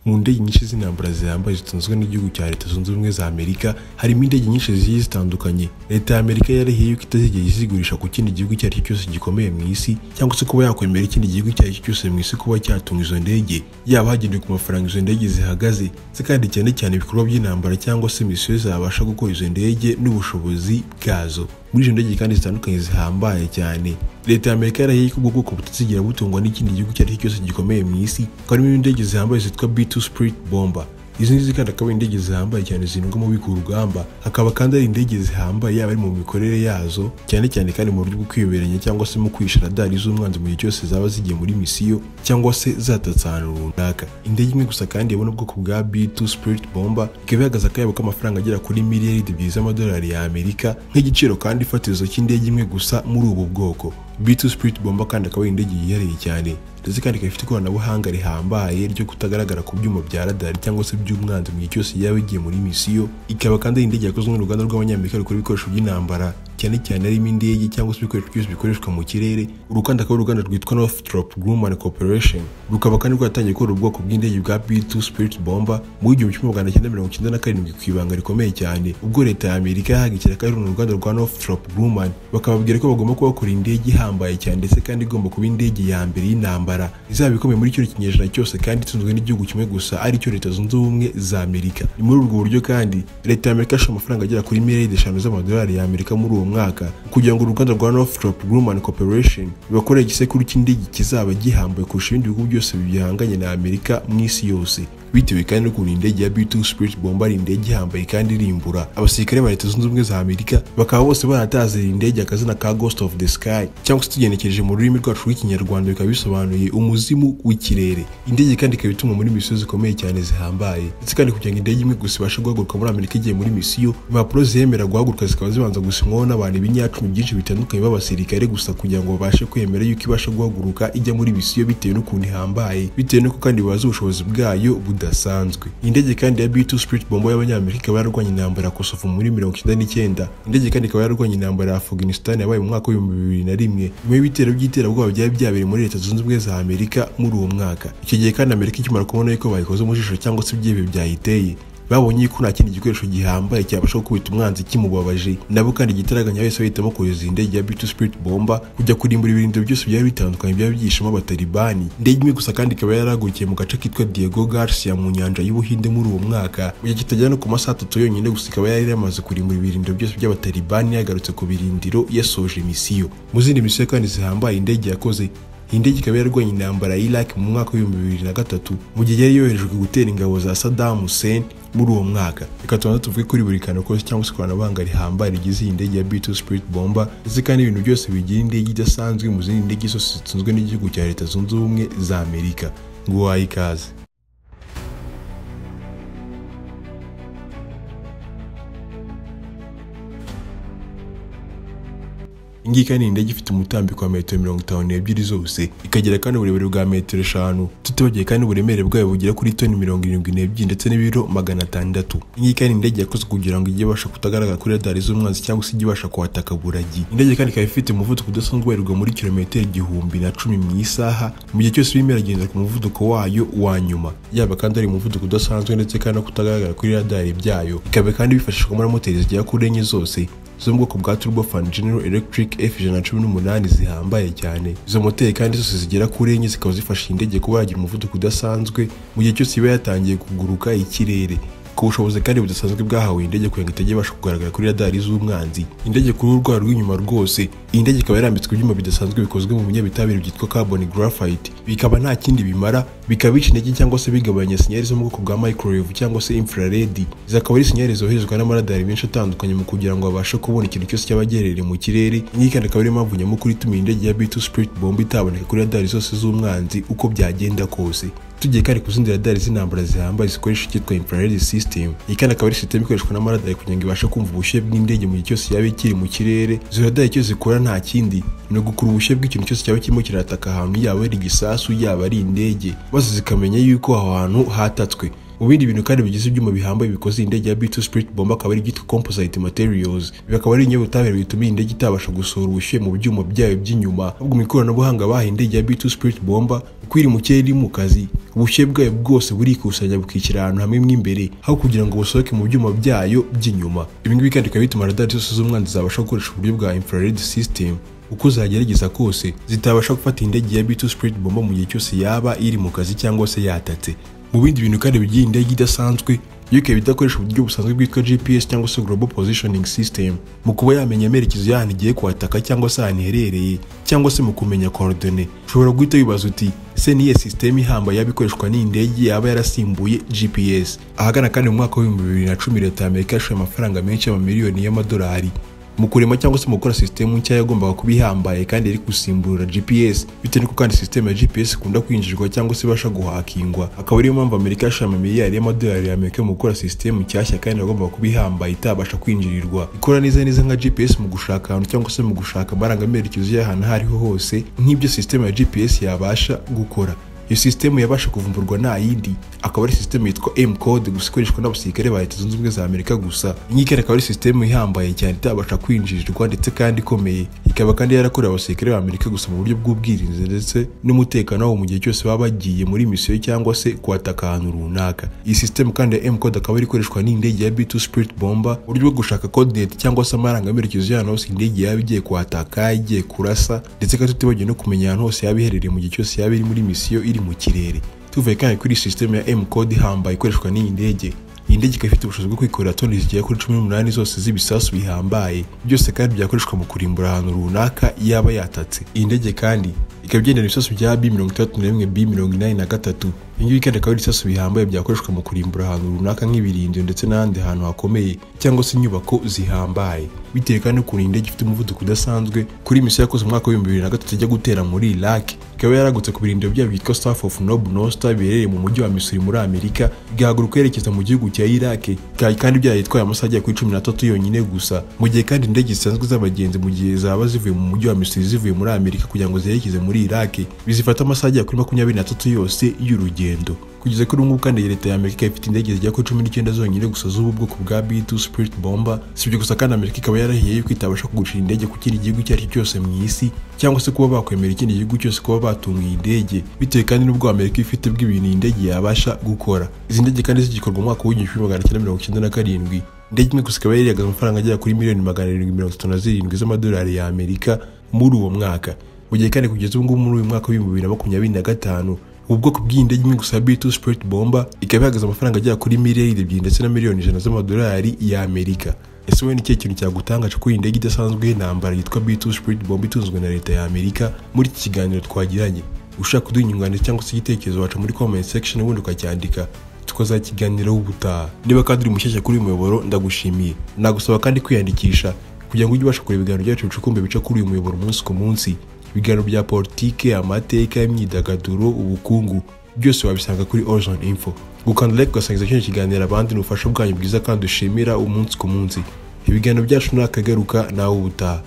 mu ndege nyinshi z'intambara zihambaye zitunzwe n'igihugu cya Leta Zunze Ubumwe za Amerika harimo indege nyinshi zigiye zitandukanye. Leta ya Amerika yarahiye yuko itazigera izigurisha ku kindi gihugu icyo ari cyo cyose gikomeye mu isi, cyangwa se kuba yakwemera ikindi gihugu icyo ari cyo cyose mu isi kuba cyatunga izo ndege, yaba hagendewe ku mafaranga izo ndege zihagaze, kandi cyane cyane ibikorwa by'intambara cyangwa se misiyo zabasha gukora izo ndege n'ubushobozi bwazo. Muri izo ndege kandi zitandukanye zihambaye cyane, Leta ya Amerika yarahiye ko ubwo bwoko butazigira butungwa n'ikindi gihugu icyo ari cyo cyose gikomeye mu isi, harimo indege zihambaye zitwa B2 Spirit Bomber. Izi ngizi kandi akaba indege zihambaye cyane zirindwa mu bikurugamba, hakaba kandi ari indege zihambaye yaba ari mu mikorere yazo, cyane cyane kandi mu buryo bwo kwiyoberanya cyangwa se mu kwisha radari z'umwanzi mu gihe cyose zaba zigiye muri misiyo cyangwa se zatatse ahantu runaka. Indege imwe gusa kandi yabona ubwoko bwa B2 Spirit Bomber ikaba ihagaze akayabo k'amafaranga agera kuri miliyari 2 z'amadolari ya Amerika nk'igiciro kandi fatizo cy'indege imwe gusa muri ubu bwoko. B2 Spirit Bomber kandi akaba ari indege yihariye cyane, ndetse kandi ikaba ifite ikoranabuhanga rihambaye ryo kutagaragara ku byuma bya radari cyangwa se by'umwanzi mu gihe cyose yaba igiye muri misiyo. Ikaba kandi ari indege yakozwe n'uruganda rw'abanyamerika rukora ibikoresho by'intambara, cyane cyane harimo indege cyangwa se ibikoresho byose bikoreshwa mu kirere. Uruganda akaba uruganda rwitwa Northrop Grumman Corporation, rukaba kandi rwatangiye gukora ubwoko bw'indege bwa B2 Spirit Bomber mu 1997 ku ibanga rikomeye cyane, ubwo Leta ya Amerika yahagikira kandi uruganda rwa Northrop Grumman bakababwira ko bagomba kubakora indege ihambaye cyane, ndetse kandi igomba kuba indege ya mbere y'intambara izaba ikomeye muri kino kinyejana cyose kandi itunzwe n'igihugu kimwe gusa ari cyo Leta Zunze Ubumwe za Amerika. Ni muri ubwo buryo kandi Leta ya Amerika yashoye amafaranga agera kuri miliyari 5 z'amadolari ya Amerika muri uwo mwaka kugira ngo uruganda rwa Northrop Grumman Corporation rubakore igisekuru cy'indege kizaba gihambaye kurusha ibindi bihugu byose bihanganye na Amerika mu isi yose. Bitewe kandi n'ukuntu indege ya B2 Spirit Bomber ari indege ihambaye kandi irimbura, abasirikare ba Leta Zunze Ubumwe za Amerika bakaba bose baratazira indege akazina ka Ghost of the Sky, cyangwa se tugenekereje mu rurimi rwacu rw'ikinyarwanda bikaba bisobanuye umuzimu w'ikirere. Indege kandi ikaba itumwa muri misiyo zikomeye cyane zihambaye, ndetse kandi kugira ngo indege imwe gusa ibashe guhaguruka muri Amerika igiye muri misiyo, impapuro ziyemera guhaguruka zikaba zibanza gusinywaho n'abantu b'ibinyacumi byinshi bitandukanye b'abasirikare gusa kugira ngo babashe kwemera yuko ibasha guhaguruka ijya muri misiyo, bitewe n'ukuntu ihambaye, bitewe n'uko kandi bazi ubushobozi bwayo budasanzwe. Indege kandi ya B2 Spirit Bomber y'abanyamerika ikaba yararwanye intambara ya Kosovo muri 1999. Indege kandi ikaba yararwanye intambara ya Afghanistan yabaye mu mwaka wa 2001, nyuma y'ibitero by'iterabwoba byari byabereye muri Leta Zunze Ubumwe za Amerika muri uwo mwaka. Icyo gihe kandi Amerika ikimara kubona yuko bayikoze mu jisho cyangwa se ibyebe byayiteye, babonye ko nta kindi gikoresho gihambaye cyabasha gukubita umwanzi kimubabaje, nabo kandi igitaraganya wese bahitamo kohereza indege ya B2 Spirit Bomber kujya kurimbura ibirindiro byose byari bitandukanye byaba byishimo abatalibani. Indege imwe gusa kandi ikaba yaragukiye mu gace kitwa Diego Garcia mu nyanja y'Ubuhinde muri uwo mwaka, mu gihe kitajyana no ku masaha 3 yonyine gusa ikaba yari yamaze kurimbura ibirindiro byose by'abatalibani yagarutse ku birindiro yasoje misiyo. Mu zindi misiyo kandi zihambaye indege yakoze, indege ikaba yararwanye intambara ya Iraq mu mwaka wa 2003 mu gihe yari yoherejwe gutera ingabo za Saddam Hussein muri uwo mwaka. Reka tubanze tuvuge kuri buri kantu kose cyangwa se ikoranabuhanga rihambaye rigize iyi ndege ya B2 Spirit Bomber, ndetse kandi ibintu byose bigira indege idasanzwe mu zindi ndege zose zitunzwe n'igihugu cya Leta Zunze Ubumwe za Amerika. Nguhaye ikaze. Ingi kandi indege ifite umutambiko wa metero 52 zose, ikagira kandi uburebure bwa metero 5, tutibagiye kandi uburemere bwayo bugira kuri toni 72 ndetse n'ibiro 600. Ingi kandi indege yakozwe kugira ngo ijye ibasha kutagaragara kuri radari z'umwanzi cyangwa se ijye ibasha kuhataka buragi. Indege kandi ikaba ifite umuvuduko udasanzwe ubarirwa muri kilometero 1010 mu isaha, mu gihe cyose irimo iragenda ku muvuduko wayo wa nyuma, yaba kandi ari umuvuduko udasanzwe ndetse kandi no kutagaragara kuri radari byayo. Ikaba kandi bifashishwa muri moteri zigera kuri enye zose zo mu bwoko bwa Turbofan General Electric F118 zihambaye cyane. Izo moteri kandi zose zigera kuri enye zikaba zifasha indege kuba yagira umuvuduko udasanzwe mu gihe cyose iba yatangiye kuguruka ikirere. Ku bushobozi kandi budasanzwe bwahawe indege kugira ngo itajye ibasha kugaragara kuri radari z'umwanzi, indege kuri urwara rw'inyuma rwose, iyi ndege ikaba yarambitswe ibyuma bidasanzwe bikozwe mu binyabitabire byitwa carbon graphite, bikaba nta kindi bimara, bikaba bica intege cyangwa se bigabanya sinyari zo mu bwoko bwa microwave cyangwa se infrared. Zikaba ari sinyari zoherezwa n'amaradari menshi atandukanye mu kugira ngo babashe kubona ikintu cyose cyaba giherereye mu kirere. Iyi kandi akaba ari impamvu nyamukuru ituma indege ya B2 Spirit Bomber itaboneka kuri radari zose z'umwanzi uko byagenda kose. Tugiye kandi ku zindi radari z'intambara zihambaye zikoresha icyitwa infrared system. Iyi kandi akaba ari system ikoreshwa n'amaradari kugira ngo ibashe kumva ubushyuhe bw'indege mu gihe cyose yaba ikiri mu kirere. Izo radari icyo zikora nta kindi ni ugukura ubushyuhe bw'ikintu cyose cyaba kirimo kirataka ahantu, yaba ari igisasu yaba ari indege, maze zikamenya yuko aho hantu hatatswe. Mu bindi bintu kandi bigize ibyuma bihambaye bikoze indege ya B2 Spirit Bomber akaba ari ibyitwa composite materials. Bikaba ari ibinyabutabire bituma indege itabasha gusohora ubushyuhe mu byuma byayo by'inyuma, ahubwo mu ikoranabuhanga bahaye indege ya B2 Spirit Bomber uko iri mu kirere mu kazi, ubushyuhe bwayo bwose burikusanya bukishyira ahantu hamwe mw'imbere aho kugira ngo busohoke mu byuma byayo by'inyuma. Ibi ngibi kandi bikaba bituma radar zose z'umwanzi zabasha gukoresha uburyo bwa infrared system, uko zagerageza kose zitabasha gufata indege ya B2 Spirit Bomber mu gihe cyose yaba iri mu kazi cyangwa se yatatse. Mu bindi bintu kandi bigiye indege idasanzwe yo ikaba idakoresha uburyo busanzwe bwitwa GPS cyangwa se Global Positioning System mu kuba yamenya amerekezo y'ahantu igiye kuhataka cyangwa se ahantu iherereye cyangwa se mu kumenya coordonate. Ushobora guhita wibaza uti ese niye system ihambaye yabikoreshwa n'indege yaba yarasimbuye GPS? Ahagana kandi mu mwaka wa 2010 leta ya Amerika yashoye amafaranga menshi y'amamiliyoni y'amadolari mu kurema cyangwa se mu gukora system nshya yagombaga kuba ihambaye kandi iri gusimbura GPS, bitewe n'uko kandi system ya GPS ikunda kwinjirwa cyangwa se ibasha guhakingwa. Akaba ariyo mpamvu Amerika yashoye amamiliyari y'amadolari ya Amerika mu gukora system nshyashya kandi yagombaga kuba ihambaye itabasha kwinjirirwa, ikora neza nka GPS mu gushaka ahantu cyangwa se mu gushaka amarangamerekezo y'ahantu aho ariho hose nk'ibyo system ya GPS yabasha gukora. Iyo system yabasha kuvumburwa nta yindi, akaba ari system yitwa M-code gusa ikoreshwa n'abasirikare ba Leta Zunze Ubumwe za Amerika gusa. Iyi akaba ari system ihambaye cyane itabasha kwinjirirwa ndetse kandi ikomeye, ikaba kandi yarakorewe abasirikare ba Amerika gusa mu buryo bw'ubwirinzi ndetse n'umutekano wabo mu gihe cyose baba bagiye muri misiyo cyangwa se kwataka ahantu runaka. Iyi system kandi ya M-code akaba ari ikoreshwa n'indege ya B2 Spirit Bomber uburyo bwo gushaka coordinate cyangwa se amarangamerekezo y'ahantu hose indege yaba igiye kwataka, igiye kurasa, ndetse kandi tutibagiwe no kumenya ahantu hose yaba iherereye mu gihe cyose yaba iri muri misiyo iri mu kirere. Tuvuye kandi kuri system ya M-code ihambaye ikoreshwa n'iyi ndege. Iyi ndege ikaba ifite ubushobozi bwo kwikorera toni zigera kuri 18 zose z'ibisasu bihambaye, byose kandi byakoreshwa mu kurimbura ahantu runaka yaba yatatse. Iyi ndege kandi ikaba igendera ibisasu bya B31 B83. Ibi kandi akaba ari ibisasu bihambaye byakoreshwa mu kurimbura ahantu runaka nk'ibirindiro ndetse n'ahandi hantu hakomeye cyangwa se inyubako zihambaye. Bitewe kandi n'ukuntu iyi ndege ifite umuvuduko udasanzwe, kuri misiyo yakoze mu mwaka wa 2003 ijya gutera muri Iraq, ikaba yaragutse ku birindiro byabo byitwa Staff of Nob Noster biherereye mu mujyi wa Missouri muri Amerika, igahaguruka yerekeza mu gihugu cya Iraq, kandi byayitwaye amasaha agera kuri 13 yonyine gusa, mu gihe kandi indege zisanzwe z'abagenzi mu gihe zaba zivuye mu mujyi wa Missouri zivuye muri Amerika kugira ngo zerekeze muri Iraq bizifata amasaha agera kuri 23 yose y'urugendo. Kugeza kuri ubu kandi Leta ya Amerika ifite indege zigera kuri 19 zonyine gusa z'ubu bwoko bwa B2 Spirit Bomber. Sibyo gusa kandi Amerika ikaba yarahiye yuko itabasha kugurishira indege ku kindi gihugu icyo ari cyo cyose mu isi cyangwa se kuba bakwemera ikindi gihugu cyose kuba batunga iyi ndege, bitewe kandi n'ubwo Amerika ifite bw'ibintu iyi ndege yabasha gukora. Izi ndege kandi zigikorwa mu mwaka wa 1997. Indege imwe gusa ikaba yarihagaze amafaranga agera kuri $737 z'amadolari ya Amerika muri uwo mwaka, mu gihe kandi kugeza ubu ngubu muri uyu mwaka wa 2025 ubwoko bw'indege imwe gusa B2 Spirit Bomber ikaba ihagaze amafaranga agera kuri $200 ndetse na $100 z'amadolari ya Amerika. Ese wowe ni ikihe kintu cyagutangaje kuri iyi ndege idasanzwe y'intambara yitwa B2 Spirit Bomber itunzwe na Leta ya Amerika? Muri iki kiganiro twagiranye, ushaka kuduha inyunganizi cyangwa se igitekerezo waca muri comment section ubundi ukacyandika tukazakiganiraho ubutaha. Niba kandi uri mushyashya kuri uyu muyoboro ndagushimiye, nagusaba kandi kwiyandikisha kugira ngo ujye ubasha kureba ibiganiro byacu bicukumbe bica kuri uyu muyoboro umunsi ku munsi. Ibiganiro bya politike, amateka, imyidagaduro, ubukungu, byose wabisanga kuri Horizon Info. Gukanda like ugasangiza kino kiganiro abandi n'ubufasha bwanyu bwiza kandi ushimira umunsi ku munsi. Ibiganiro byacu nakagaruka nawe ubutaha.